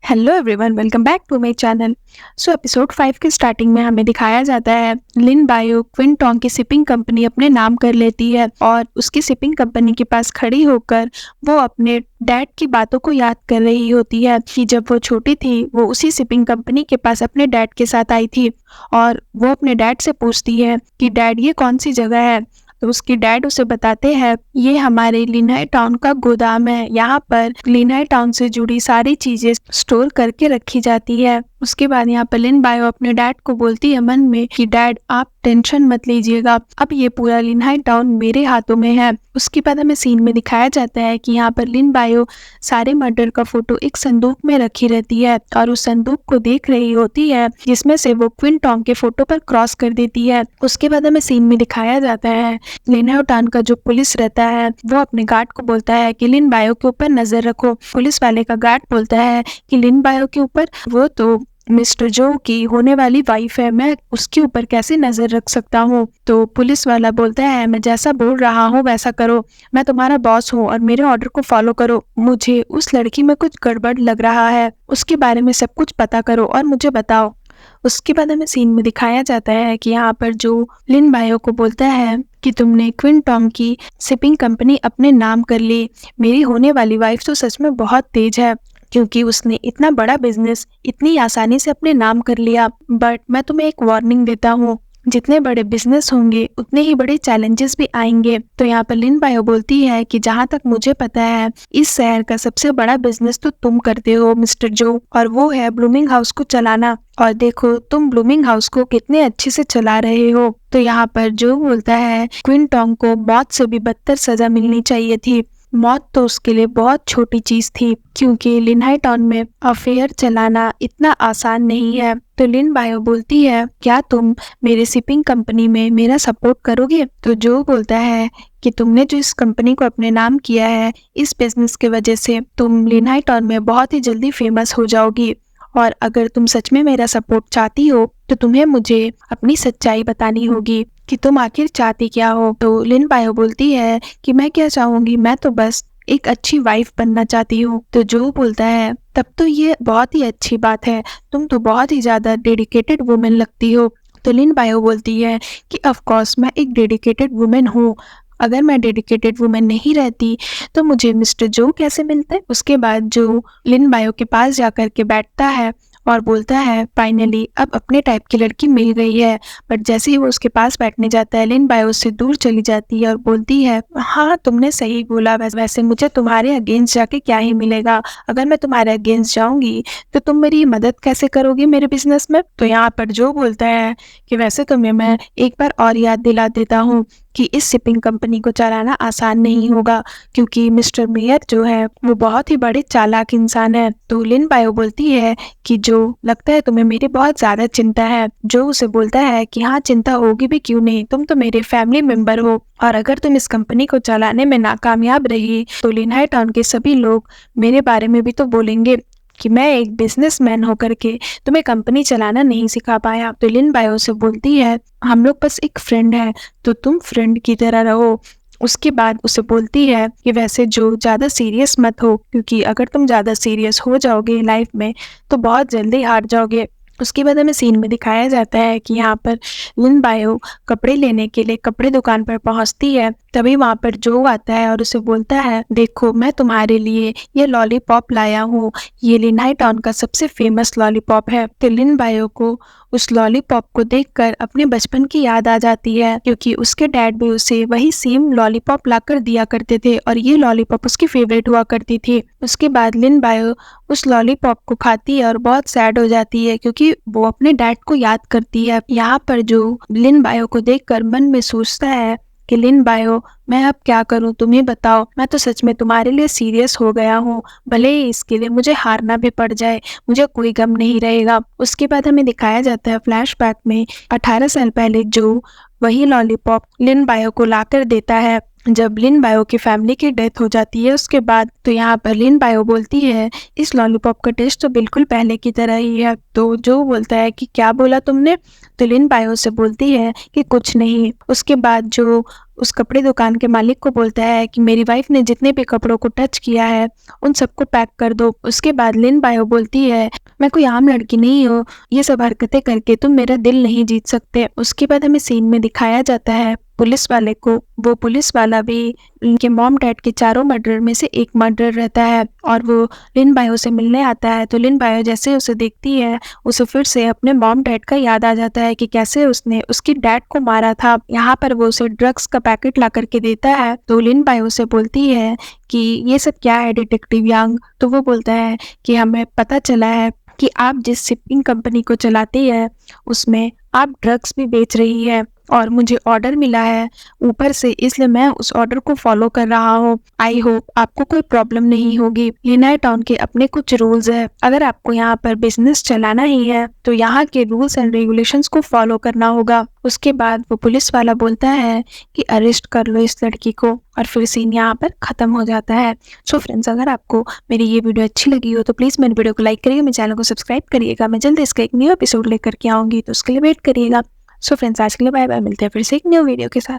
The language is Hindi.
Hello everyone, welcome back to my channel. So episode 5 के स्टार्टिंग में हमें दिखाया जाता है लिन बायो क्विंटोंग की शिपिंग कंपनी अपने नाम कर लेती है और उसकी शिपिंग कंपनी के पास खड़ी होकर वो अपने डैड की बातों को याद कर रही होती है कि जब वो छोटी थी वो उसी शिपिंग कंपनी के पास अपने डैड के साथ आई थी। और वो अपने डैड से पूछती है कि डैड ये कौन सी जगह है। तो उसकी डैड उसे बताते हैं ये हमारे लिनहाई टाउन का गोदाम है, यहाँ पर लिनहाई टाउन से जुड़ी सारी चीजें स्टोर करके रखी जाती है। उसके बाद यहाँ पर लिन बायो अपने डैड को बोलती है मन में कि डैड आप टेंशन मत लीजिएगा, अब ये पूरा लिनहाई टाउन मेरे हाथों में है। उसके बाद हमें सीन में दिखाया जाता है कि यहाँ पर लिन बायो सारे मर्डर का फोटो एक संदूक में रखी रहती है और उस संदूक को देख रही होती है जिसमें से वो क्विंटोंग के फोटो पर क्रॉस कर देती है। उसके बाद हमें सीन में दिखाया जाता है लिनहाई टाउन का जो पुलिस रहता है वो अपने गार्ड को बोलता है कि लिन बायो के ऊपर नजर रखो। पुलिस वाले का गार्ड बोलता है कि लिन बायो के ऊपर, वो तो मिस्टर जो की होने वाली वाइफ है, मैं उसके ऊपर कैसे नजर रख सकता हूँ। तो पुलिस वाला बोलता है मैं जैसा बोल रहा हूँ वैसा करो, मैं तुम्हारा बॉस हूँ और मेरे ऑर्डर को फॉलो करो। मुझे उस लड़की में कुछ गड़बड़ लग रहा है, उसके बारे में सब कुछ पता करो और मुझे बताओ। उसके बाद हमें सीन में दिखाया जाता है कि यहाँ पर जो लिन बायो को बोलता है कि तुमने क्विंटोंग की शिपिंग कंपनी अपने नाम कर ली, मेरी होने वाली वाइफ तो सच में बहुत तेज है क्योंकि उसने इतना बड़ा बिजनेस इतनी आसानी से अपने नाम कर लिया। बट मैं तुम्हें एक वार्निंग देता हूँ, जितने बड़े बिजनेस होंगे उतने ही बड़े चैलेंजेस भी आएंगे। तो यहाँ पर लिन बायो बोलती है कि जहाँ तक मुझे पता है इस शहर का सबसे बड़ा बिजनेस तो तुम करते हो मिस्टर जो, और वो है ब्लूमिंग हाउस को चलाना। और देखो तुम ब्लूमिंग हाउस को कितने अच्छे से चला रहे हो। तो यहाँ पर जो बोलता है क्विंटोंग को मौत से भी बदतर सजा मिलनी चाहिए थी। मौत तो उसके लिए बहुत छोटी चीज थी क्योंकि लिनहाई टाउन में अफेयर चलाना इतना आसान नहीं है। तो लिन बायो बोलती है क्या तुम मेरे शिपिंग कंपनी में मेरा सपोर्ट करोगे। तो जो बोलता है कि तुमने जो इस कंपनी को अपने नाम किया है इस बिजनेस की वजह से तुम लिनहाई टाउन में बहुत ही जल्दी फेमस हो जाओगी, और अगर तुम सच में मेरा सपोर्ट चाहती हो तो तुम्हें मुझे अपनी सच्चाई बतानी होगी कि तुम आखिर चाहती क्या हो। तो लिन बायो बोलती है कि मैं क्या चाहूंगी, मैं तो बस एक अच्छी वाइफ बनना चाहती हूँ। तो जो बोलता है तब तो ये बहुत ही अच्छी बात है, तुम तो बहुत ही ज्यादा डेडिकेटेड वुमेन लगती हो। तो लिन बायो बोलती है कि ऑफ कोर्स मैं एक डेडिकेटेड वुमेन हूँ, अगर मैं डेडिकेटेड वुमेन नहीं रहती तो मुझे मिस्टर जो कैसे मिलते। उसके बाद जो लिन बायो के पास जाकर के बैठता है और बोलता है फाइनली अब अपने टाइप की लड़की मिल गई है। बट जैसे ही वो उसके पास बैठने जाता है लिन बायो उससे दूर चली जाती है और बोलती है हाँ तुमने सही बोला, वैसे मुझे तुम्हारे अगेंस्ट जाके क्या ही मिलेगा, अगर मैं तुम्हारे अगेंस्ट जाऊंगी तो तुम मेरी मदद कैसे करोगी मेरे बिजनेस में। तो यहाँ पर जो बोलता है कि वैसे तुम्हें मैं एक बार और याद दिला देता हूँ कि इस शिपिंग कंपनी को चलाना आसान नहीं होगा क्योंकि मिस्टर मेयर जो है वो बहुत ही बड़े चालाक इंसान है। तो लिन बायो बोलती है कि जो लगता है तुम्हें मेरी बहुत ज्यादा चिंता है। जो उसे बोलता है कि हाँ चिंता होगी भी क्यों नहीं, तुम तो मेरे फैमिली मेंबर हो और अगर तुम इस कंपनी को चलाने में नाकामयाब रही तो लिनहाई टाउन के सभी लोग मेरे बारे में भी तो बोलेंगे कि मैं एक बिजनेसमैन होकर के तुम्हें कंपनी चलाना नहीं सिखा पाया। तो लिन बायो से बोलती है हम लोग बस एक फ्रेंड है तो तुम फ्रेंड की तरह रहो। उसके बाद उसे बोलती है कि वैसे जो ज़्यादा सीरियस मत हो क्योंकि अगर तुम ज़्यादा सीरियस हो जाओगे लाइफ में तो बहुत जल्दी हार जाओगे। उसके बाद हमें सीन में दिखाया जाता है कि यहाँ पर लिन बायो कपड़े लेने के लिए कपड़े दुकान पर पहुँचती है। तभी वहाँ पर जो आता है और उसे बोलता है देखो मैं तुम्हारे लिए ये लॉलीपॉप लाया हूँ, ये लिनहाई टाउन का सबसे फेमस लॉलीपॉप है। तो लिन बायो को उस लॉलीपॉप को देखकर अपने बचपन की याद आ जाती है क्योंकि उसके डैड भी उसे वही सेम लॉलीपॉप लाकर दिया करते थे और ये लॉलीपॉप उसकी फेवरेट हुआ करती थी। उसके बाद लिन बायो उस लॉलीपॉप को खाती है और बहुत सैड हो जाती है क्योंकि वो अपने डैड को याद करती है। यहाँ पर जो लिन बायो को देखकर मन में सोचता है कि लिन बायो मैं अब क्या करूं, तुम ही बताओ, मैं तो सच में तुम्हारे लिए सीरियस हो गया हूँ, भले ही इसके लिए मुझे हारना भी पड़ जाए मुझे कोई गम नहीं रहेगा। उसके बाद हमें दिखाया जाता है फ्लैशबैक में 18 साल पहले जो वही लॉलीपॉप लिन बायो को लाकर देता है जब लिन बायो की फैमिली की डेथ हो जाती है उसके बाद। तो यहाँ पर लिन बायो बोलती है इस लॉलीपॉप का टेस्ट तो बिल्कुल पहले की तरह ही है। तो जो बोलता है कि क्या बोला तुमने। तो लिन बायो से बोलती है कि कुछ नहीं। उसके बाद जो उस कपड़े दुकान के मालिक को बोलता है कि मेरी वाइफ ने जितने भी कपड़ों को टच किया है उन सबको पैक कर दो। उसके बाद लिन बायो बोलती है मैं कोई आम लड़की नहीं हूँ, ये सब हरकतें करके तुम मेरा दिल नहीं जीत सकते। उसके बाद हमें सीन में दिखाया जाता है पुलिस वाले को। वो पुलिस वाला भी उनके मॉम डैड के चारों मर्डर में से एक मर्डर रहता है और वो लिन बायो से मिलने आता है। तो लिन बायो जैसे उसे देखती है उसे फिर से अपने मॉम डैड का याद आ जाता है कि कैसे उसने उसकी डैड को मारा था। यहाँ पर वो उसे ड्रग्स का पैकेट ला करके देता है। तो लिन बायो से बोलती है कि ये सब क्या है डिटेक्टिव यांग। तो वो बोलता है कि हमें पता चला है कि आप जिस शिपिंग कंपनी को चलाती है उसमें आप ड्रग्स भी बेच रही है और मुझे ऑर्डर मिला है ऊपर से, इसलिए मैं उस ऑर्डर को फॉलो कर रहा हूँ। आई होप आपको कोई प्रॉब्लम नहीं होगी। लिनाई टाउन के अपने कुछ रूल्स है, अगर आपको यहाँ पर बिजनेस चलाना ही है तो यहाँ के रूल्स एंड रेगुलेशंस को फॉलो करना होगा। उसके बाद वो पुलिस वाला बोलता है कि अरेस्ट कर लो इस लड़की को और फिर सीन यहाँ पर खत्म हो जाता है। सो फ्रेंड्स, अगर आपको मेरी ये वीडियो अच्छी लगी हो तो प्लीज़ मेरे वीडियो को लाइक करिएगा, मेरे चैनल को सब्सक्राइब करिएगा। मैं जल्दी इसका एक न्यू एपिसोड लेकर के आऊँगी तो उसके लिए वेट करिएगा। सो फ्रेंड्स, आज के लिए बाय बाय, मिलते हैं फिर से एक न्यू वीडियो के साथ।